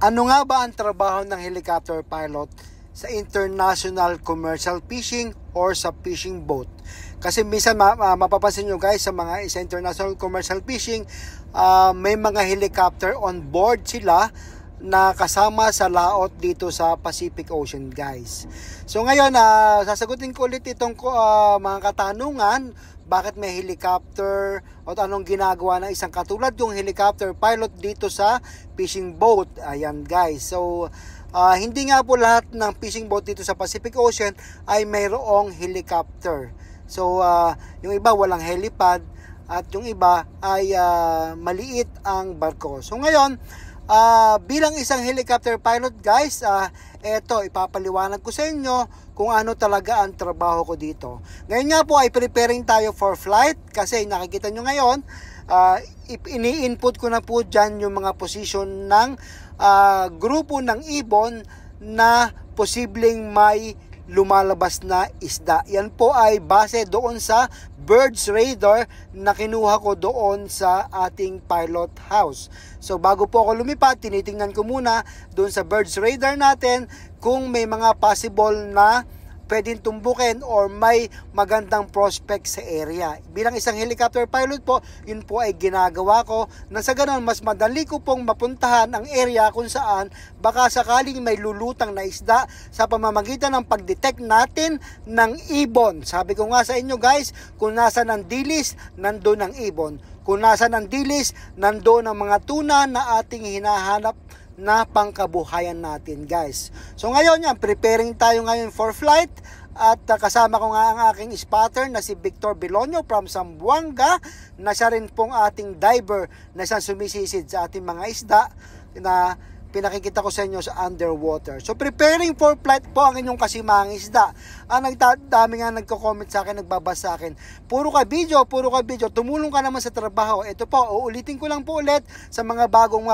Ano nga ba ang trabaho ng helicopter pilot sa international commercial fishing or sa fishing boat? Kasi minsan mapapansin nyo guys sa international commercial fishing, may mga helicopter on board sila na kasama sa laot dito sa Pacific Ocean guys. So ngayon, sasagutin ko ulit itong mga katanungan. Bakit may helicopter at anong ginagawa ng isang katulad yung helicopter pilot dito sa fishing boat? Ayan guys. So hindi nga po lahat ng fishing boat dito sa Pacific Ocean ay mayroong helicopter. So yung iba walang helipad at yung iba ay maliit ang barko. So ngayon, bilang isang helicopter pilot guys, eto ipapaliwanag ko sa inyo kung ano talaga ang trabaho ko dito. Ngayon nga po ay preparing tayo for flight kasi nakikita nyo ngayon, ini-input ko na po dyan yung mga position ng grupo ng ibon na posibleng may lumalabas na isda. Yan po ay base doon sa birds radar na kinuha ko doon sa ating pilot house. So bago po ako lumipad, tinitingnan ko muna doon sa birds radar natin kung may mga possible na pwedeng tumbukin or may magandang prospect sa area. Bilang isang helicopter pilot po, yun po ay ginagawa ko na sa ganun mas madali ko pong mapuntahan ang area kung saan baka sakaling may lulutang na isda sa pamamagitan ng pag-detect natin ng ibon. Sabi ko nga sa inyo guys, kung nasa ng dilis, nandoon ang ibon. Kung nasa ng dilis, nandoon ang mga tuna na ating hinahanap na pangkabuhayan natin guys. So ngayon yan, preparing tayo ngayon for flight at kasama ko nga ang aking spotter na si Victor Belonio from Zamboanga na siya rin pong ating diver na siyang sumisisid sa ating mga isda na pinakikita ko sa inyo sa underwater. So preparing for flight po ang inyong kasimang isda. Dami nga nagko-comment sa akin, nagbabasa sa akin. Puro ka video, tumulong ka naman sa trabaho. Ito po, uulitin ko lang po ulit sa mga bagong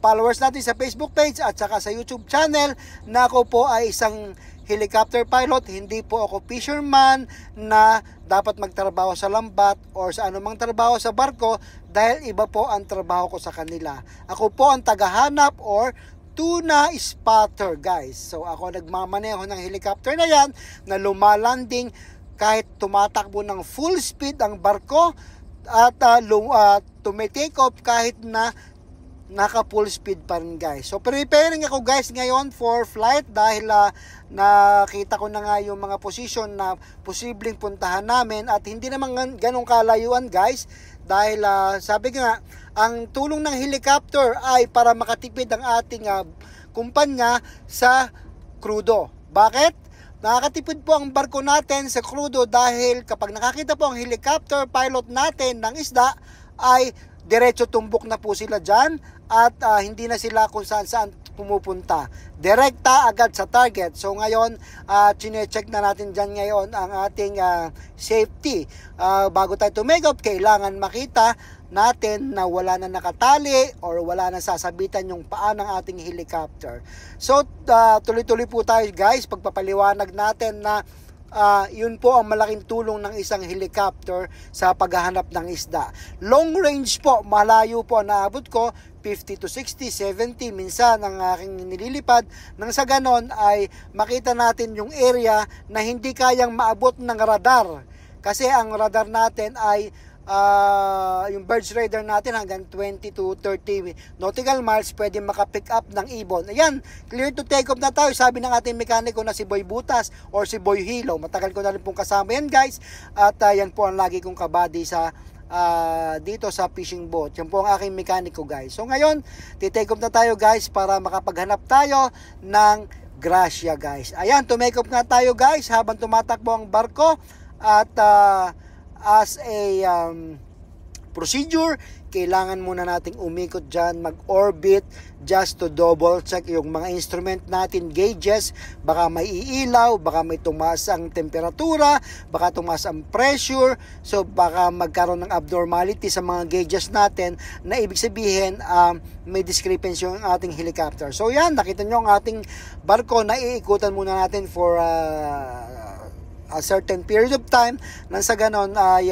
followers natin sa Facebook page at saka sa YouTube channel na ako po ay isang helicopter pilot, hindi po ako fisherman na dapat magtrabaho sa lambat or sa anumang trabaho sa barko dahil iba po ang trabaho ko sa kanila. Ako po ang tagahanap or tuna spotter guys. So ako nagmamaneho ng helicopter na yan na lumalanding kahit tumatakbo ng full speed ang barko at tumitake off kahit na naka full speed pa rin guys. So preparing ako guys ngayon for flight dahil nakita ko na nga yung mga position na posibleng puntahan namin at hindi naman ganong kalayuan guys dahil sabi nga ang tulong ng helicopter ay para makatipid ang ating kumpanya sa krudo. Bakit? Nakakatipid po ang barko natin sa krudo dahil kapag nakakita po ang helicopter pilot natin ng isda ay diretso tumbok na po sila dyan at hindi na sila kung saan pumupunta. Direkta agad sa target. So ngayon, chine-check na natin dyan ngayon ang ating safety. Bago tayo tumake off, kailangan makita natin na wala na nakatali or wala na sasabitan yung paa ng ating helicopter. So tuloy-tuloy po tayo guys, pagpapaliwanag natin na yun po ang malaking tulong ng isang helicopter sa paghahanap ng isda. Long range po, malayo po ang naabot ko, 50 to 60, 70 minsan ang aking nililipad. Nang sa ganon ay makita natin yung area na hindi kayang maabot ng radar. Kasi ang radar natin ay yung birds radar natin hanggang 20 to 30 nautical miles pwede makapick up ng ibon. Ayan, clear to take off na tayo. Sabi ng ating mekaniko na si Boy Butas or si Boy Hilo. Matagal ko na rin pong kasama yan guys. At yan po ang lagi kong kabady sa dito sa fishing boat. Yan po ang aking mekaniko guys. So ngayon, titake off na tayo guys para makapaghanap tayo ng grasya guys. Ayan, tumake off nga tayo guys habang tumatakbo ang barko at as a procedure, kailangan muna nating umikot dyan, mag-orbit just to double check yung mga instrument natin, gauges, baka may iilaw, baka may tumaas ang temperatura, baka tumaas ang pressure, so baka magkaroon ng abnormality sa mga gauges natin na ibig sabihin may discrepancy yung ating helicopter. So yan, nakita nyo ang ating barko na iikutan muna natin for a certain period of time nang sa ganon ay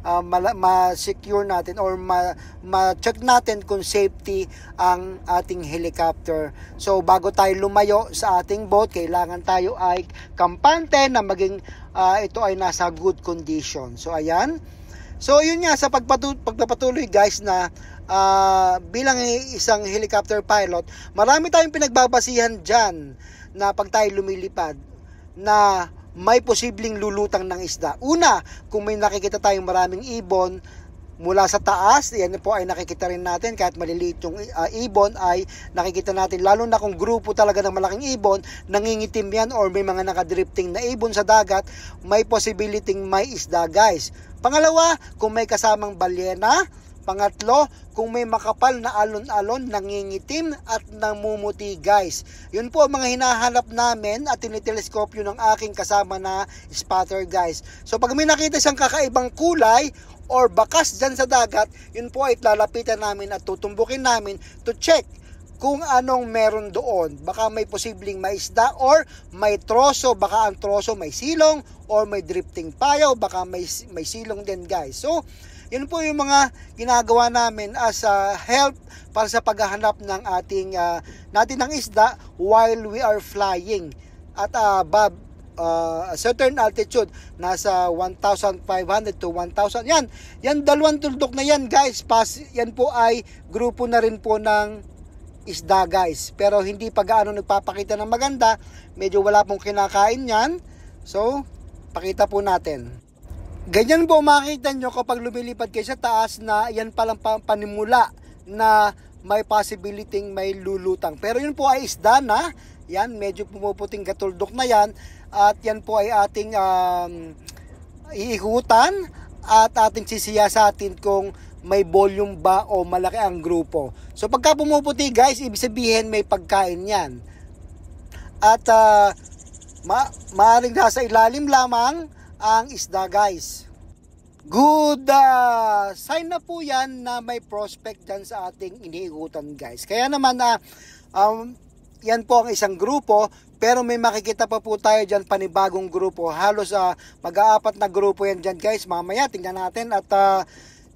ma-secure natin or ma-check natin kung safety ang ating helicopter. So bago tayo lumayo sa ating boat, kailangan tayo ay kampante na maging ito ay nasa good condition. So ayan. So yun nga, sa pagpapatuloy guys na bilang isang helicopter pilot, marami tayong pinagbabasihan dyan na pag tayo lumilipad na may posibleng lulutang ng isda. Una, kung may nakikita tayong maraming ibon mula sa taas, yan po ay nakikita rin natin. Kahit maliliit yung ibon ay nakikita natin, lalo na kung grupo talaga ng malaking ibon, nangingitim yan or may mga nakadrifting na ibon sa dagat, may possibility may isda guys. Pangalawa, kung may kasamang balyena. Pangatlo, kung may makapal na alon-alon, nangingitim at namumuti guys. Yun po ang mga hinahanap namin at tiniteleskopyo ng aking kasama na spotter guys. So pag may nakita siyang kakaibang kulay or bakas dyan sa dagat, yun po ay lalapitan namin at tutumbukin namin to check kung anong meron doon. Baka may posibleng may isda or may troso, baka ang troso may silong or may drifting payaw, baka may silong din guys. So yun po yung mga ginagawa namin as help para sa paghahanap ng ating natin ng isda while we are flying at above a certain altitude, nasa 1,500 to 1,000. Yan dalawang tuldok na yan guys. Yan po ay grupo na rin po ng isda guys. Pero hindi pa gaano nagpapakita ng maganda. Medyo wala pong kinakain yan. So, pakita po natin. Ganyan po makikita nyo kapag lumilipad kayo sa taas na yan palang panimula na may possibility may lulutang. Pero yun po ay isda na. Yan, medyo pumuputing katuldok na yan. At yan po ay ating iikutan at ating sisiyasatin kung may volume ba o malaki ang grupo. So pagka pumuputi guys, ibig sabihin may pagkain yan. At maaaring nasa ilalim lamang ang isda guys. Good sign na po yan na may prospect dyan sa ating iniikutan guys. Kaya naman yan po ang isang grupo, pero may makikita pa po tayo dyan panibagong grupo. Halos mag-aapat na grupo yan dyan guys. Mamaya tingnan natin at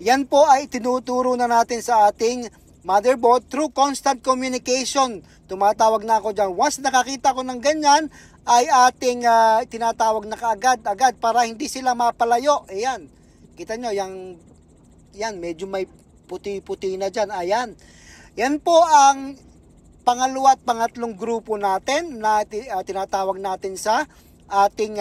yan po ay tinuturo na natin sa ating motherboard through constant communication. Tumatawag na ako dyan. Once nakakita ko ng ganyan, ay ating tinatawag na kaagad-agad para hindi sila mapalayo. Ayan. Kita nyo, yan medyo may puti-puti na dyan. Ayan. Yan po ang pangalawa at pangatlong grupo natin na tinatawag natin sa ating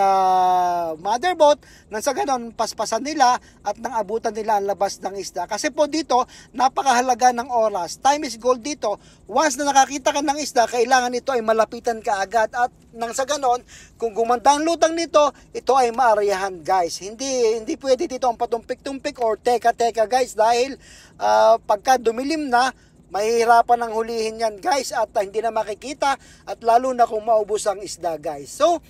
motherboard, nang sa ganon paspasan nila at nang abutan nila ang labas ng isda. Kasi po dito napakahalaga ng oras. Time is gold dito. Once na nakakita ka ng isda, kailangan ito ay malapitan ka agad at nang sa ganon, kung gumanda ang lutang nito, ito ay maariyahan guys. Hindi pwede dito ang patumpik-tumpik or teka-teka guys, dahil pagka dumilim na, mahihirapan ang hulihin yan guys at hindi na makikita at lalo na kung maubos ang isda guys. So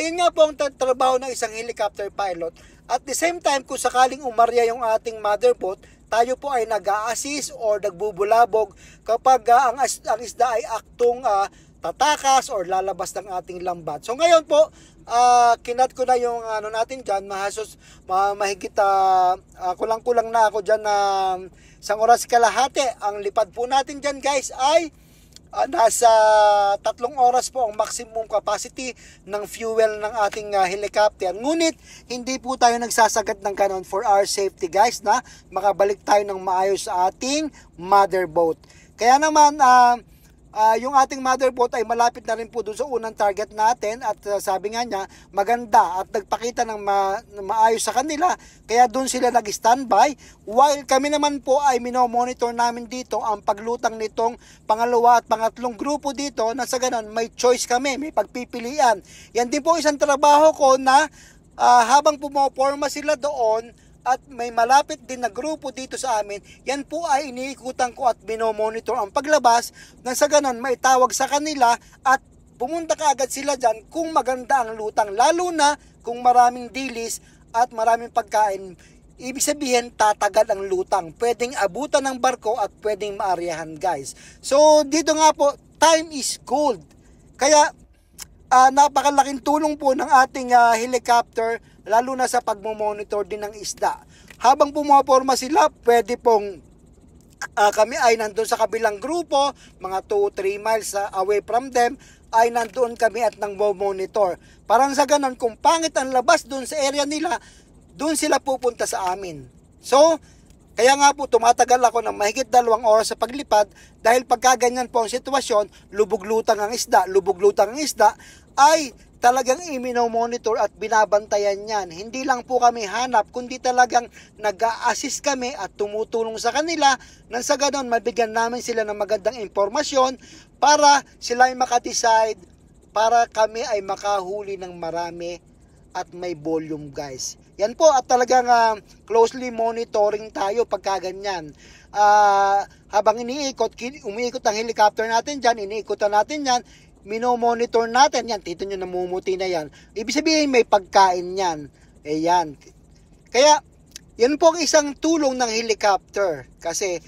yun nga po ang trabaho ng isang helicopter pilot. At the same time, kung sakaling umarya yung ating motherboard, tayo po ay nag-a-assist or nagbubulabog kapag ang isda ay aktong tatakas or lalabas ng ating lambat. So ngayon po, kinat ko na yung natin dyan, mahigit kulang-kulang na ako dyan na 1 oras kalahati. Ang lipad po natin dyan guys ay nasa 3 oras po ang maximum capacity ng fuel ng ating helicopter. Ngunit hindi po tayo nagsasagat ng ganon for our safety guys, na makabalik tayo ng maayos sa ating motherboard. Kaya naman yung ating motherboard ay malapit na rin po doon sa unang target natin at sabi nga niya maganda at nagpakita ng maayos sa kanila, kaya doon sila nag-standby, while kami naman po ay minomonitor namin dito ang paglutang nitong pangalawa at pangatlong grupo dito, na sa ganon may choice kami, may pagpipilian. Yan din po isang trabaho ko na habang pumoporma sila doon at may malapit din na grupo dito sa amin, yan po ay iniikutan ko at binomonitor ang paglabas, nang sa ganon may tawag sa kanila at pumunta ka agad sila dyan kung maganda ang lutang, lalo na kung maraming dilis at maraming pagkain. Ibig sabihin tatagal ang lutang, pwedeng abutan ng barko at pwedeng maaryahan guys. So dito nga po, time is gold. Kaya napakalaking tulong po ng ating helicopter, lalo na sa pagmomonitor din ng isda. habang pumaporma sila, pwede pong kami ay nandun sa kabilang grupo, mga 2-3 miles away from them, ay nandoon kami at nang monitor. Parang sa ganon, kung pangit ang labas dun sa area nila, dun sila pupunta sa amin. So, kaya nga po tumatagal ako ng mahigit 2 oras sa paglipad dahil pagka ganyan po ang sitwasyon, lubog-lutang ang isda, ay talagang i-monitor at binabantayan yan. Hindi lang po kami hanap, kundi talagang nag-a-assist kami at tumutulong sa kanila nang sa ganon mabigyan namin sila ng magandang impormasyon para sila ay makadecide, para kami ay makahuli ng marami at may volume, guys. Yan po, at talagang closely monitoring tayo pagka ganyan. Habang umiikot ang helicopter natin dyan, iniikutan natin yan, minomonitor natin yan, tito nyo namumuti na yan, ibig sabihin may pagkain yan. Ayan. Kaya yan po ang isang tulong ng helicopter, kasi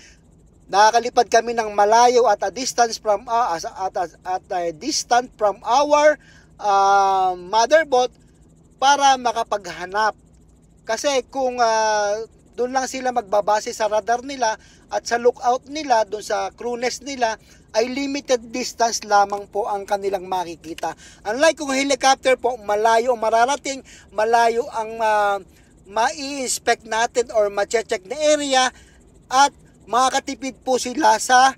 nakakalipad kami ng malayo at a distance from our mother boat para makapaghanap. Kasi kung doon lang sila magbabase sa radar nila at sa lookout nila, doon sa crew nest nila, ay limited distance lamang po ang kanilang makikita. Unlike kung helicopter po, malayo ang mararating, malayo ang ma-i-inspect natin or ma-check na area, at makakatipid po sila sa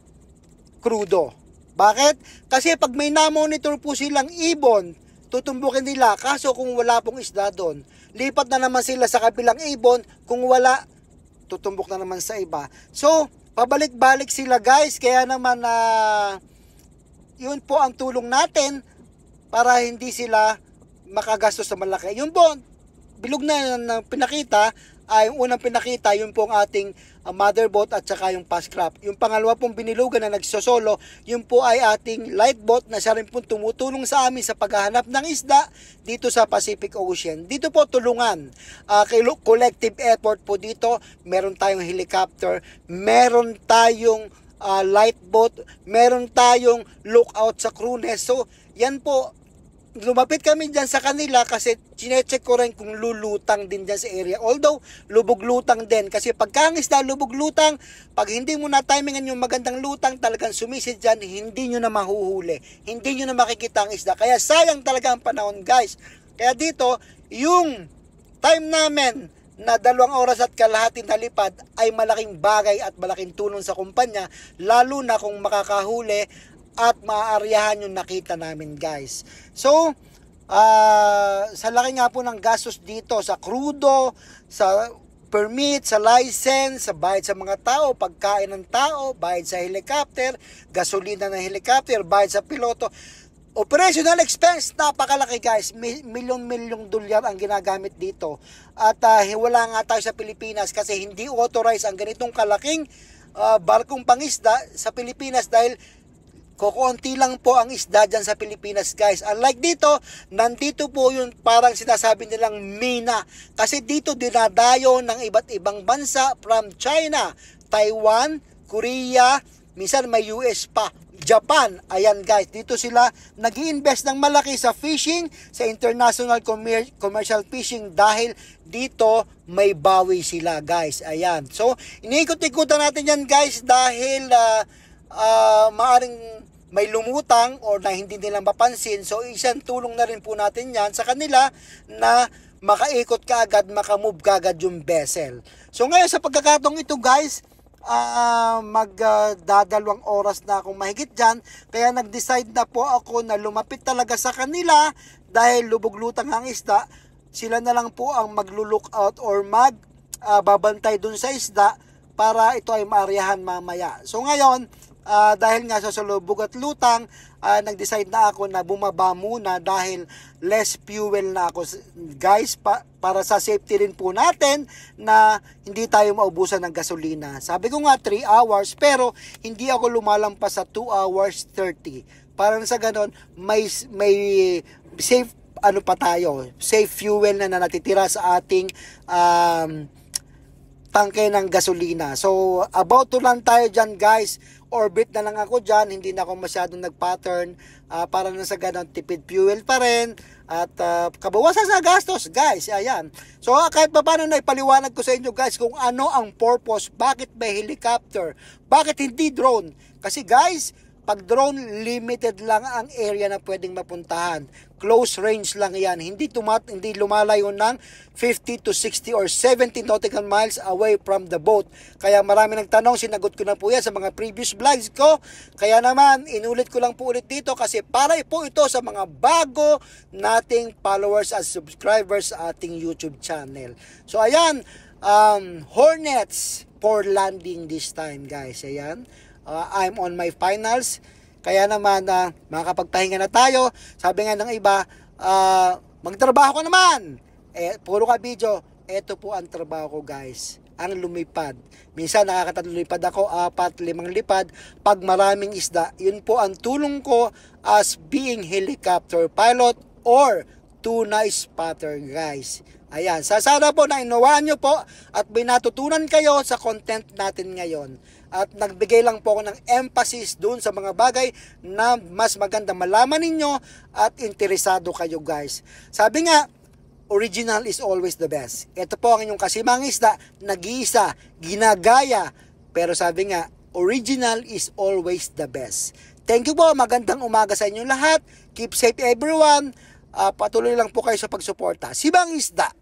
krudo. Bakit? Kasi pag may na-monitor po silang ibon, tutumbukin nila. Kaso kung wala pong isda doon, lipat na naman sila sa kabilang ibon. Kung wala, tutumbok na naman sa iba. So, pabalik-balik sila, guys. Kaya naman yun po ang tulong natin para hindi sila makagastos sa malaki. Yun po, bilog na pinakita, yung unang pinakita, yun po ang ating mother boat at saka yung fast craft. Yung pangalawa pong binilugan na nagsosolo, yun po ay ating light boat na siya rin po tumutulong sa amin sa paghahanap ng isda dito sa Pacific Ocean. Dito po tulungan, collective effort po dito. Meron tayong helicopter, meron tayong light boat, meron tayong lookout sa crew nest. So, yan po, lumapit kami dyan sa kanila kasi chinecheck ko rin kung lulutang din dyan sa area. Although, lubog-lutang din. Kasi pagka ang isda lubog-lutang, pag hindi mo na timingan yung magandang lutang, talagang sumisid dyan, hindi nyo na mahuhuli. Hindi nyo na makikita ang isda. Kaya sayang talaga ang panahon, guys. Kaya dito, yung time namin na 2 oras at kalahati na lipad ay malaking bagay at malaking tulong sa kumpanya, lalo na kung makakahuli at maaaryahan yung nakita namin, guys. So, sa laki nga po ng gastos dito, sa krudo, sa permit, sa license, sa bayad sa mga tao, pagkain ng tao, bayad sa helicopter, gasolina ng helicopter, bayad sa piloto, operational expense, napakalaki, guys. Milyong-milyong dolyar ang ginagamit dito. At wala nga tayo sa Pilipinas kasi hindi authorized ang ganitong kalaking barkong pangisda sa Pilipinas dahil kukunti lang po ang isda dyan sa Pilipinas, guys. Unlike dito, nandito po yung parang sinasabi nilang mina. Kasi dito dinadayo ng iba't ibang bansa from China, Taiwan, Korea, minsan may US pa, Japan. Ayan, guys, dito sila nag-i-invest ng malaki sa fishing, sa international commercial fishing dahil dito may bawi sila, guys. Ayan. So, iniikot-ikutan natin yan, guys, dahil maaring may lumutang o na hindi nila mapansin. So, isang tulong na rin po natin yan sa kanila na makaikot ka agad, makamove ka agad yung vessel. So, ngayon sa pagkakataong ito, guys, magdadalawang oras na akong mahigit dyan. Kaya nag-decide na po ako na lumapit talaga sa kanila dahil lubog-lutang ang isda. Sila na lang po ang maglo-lookout or babantay dun sa isda para ito ay maaryahan mamaya. So ngayon, dahil nga sa lubog at lutang, nag-decide na ako na bumaba muna dahil less fuel na ako, guys, para sa safety rin po natin na hindi tayo maubusan ng gasolina. Sabi ko nga 3 hours pero hindi ako lumalampas sa 2 hours 30. Parang sa ganon may safe safe fuel na natitira sa ating tangke ng gasolina. So, about to lang tayo dyan guys. Orbit na lang ako dyan. Hindi na ako masyadong nag-pattern. Para na sa ganun, tipid fuel pa rin. At kabawasan sa gastos guys. Ayan. So, kahit pa paano na ipaliwanag ko sa inyo guys kung ano ang purpose. Bakit may helicopter? Bakit hindi drone? Kasi guys, pag drone, limited lang ang area na pwedeng mapuntahan. Close range lang yan. Hindi lumalayo ng 50 to 60 or 70 nautical miles away from the boat. Kaya marami nagtanong, sinagot ko na po yan sa mga previous vlogs ko. Kaya naman, inulit ko lang po ulit dito kasi para po ito sa mga bago nating followers at subscribers sa ating YouTube channel. So ayan, Hornets for landing this time guys. Ayan. I'm on my finals. Kaya naman, makakapagpahinga na tayo. Sabi nga ng iba, magtrabaho ka naman. Puro ka video. Ito po ang trabaho ko guys. Ang lumipad. Minsan nakakatalipad ako, 4-5 lipad. Pag maraming isda, yun po ang tulong ko as being helicopter pilot or tuna spotter guys. Ayan, sana po na inawaan nyo po at may natutunan kayo sa content natin ngayon. At nagbigay lang po ako ng emphasis dun sa mga bagay na mas maganda malaman ninyo at interesado kayo guys. Sabi nga, original is always the best. Ito po ang inyong kasimang isda, nag-iisa, ginagaya. Pero sabi nga, original is always the best. Thank you po, magandang umaga sa inyo lahat. Keep safe everyone. Patuloy lang po kayo sa pagsuporta. Sibang Isda.